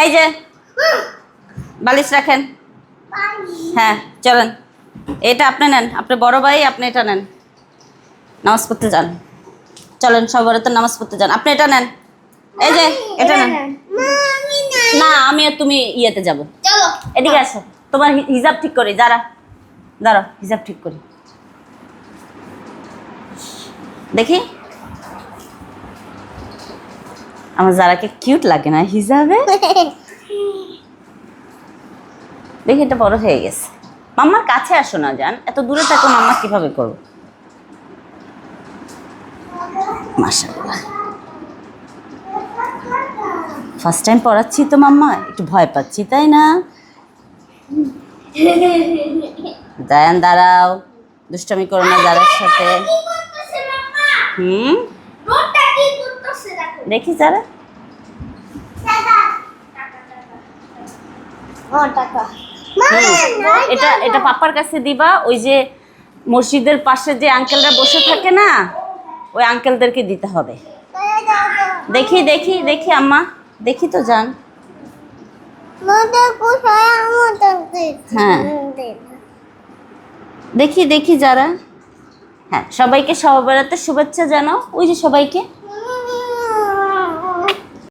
এই যে বালিশ রাখেন। হ্যাঁ চলেন, এটা আপনি নেন, আপনি বড় ভাই, আপনি এটা নেন, নামাজ পড়তে যান। চলেন সবার তো নামাজ পড়তে যান, আপনি এটা নেন। এই যে এটা নেন। না আমি আর তুমি ইয়েতে যাব। এদিকে আসো, তোমার হিজাব ঠিক করি, দাঁড়াও হিজাব ঠিক করি। দেখি আমার যারাকে কিউট লাগে না হিজাবে। দেখি এটা বড় হয়ে গেছে। মাম্মার কাছে আসো না জান, এত দূরে থাকো, মাম্মা কিভাবে করবো। মাশাআল্লাহ, ফার্স্ট টাইম পড়াচ্ছি তো মাম্মা, একটু ভয় পাচ্ছি তাই না? জায়ান দাঁড়াও, দুষ্টামি করো না যারার সাথে। দেখি যারা, এটা এটা পাপার কাছে দিবা। ওই যে মসজিদের পাশে যে আঙ্কেলরা বসে থাকে না, ওই আঙ্কেলদেরকে দিতে হবে। দেখি দেখি দেখি আম্মা, দেখি তো যান। হ্যাঁ দেখি দেখি যারা। হ্যাঁ সবাইকে সহবরাতের শুভেচ্ছা জানাও, ওই যে সবাইকে।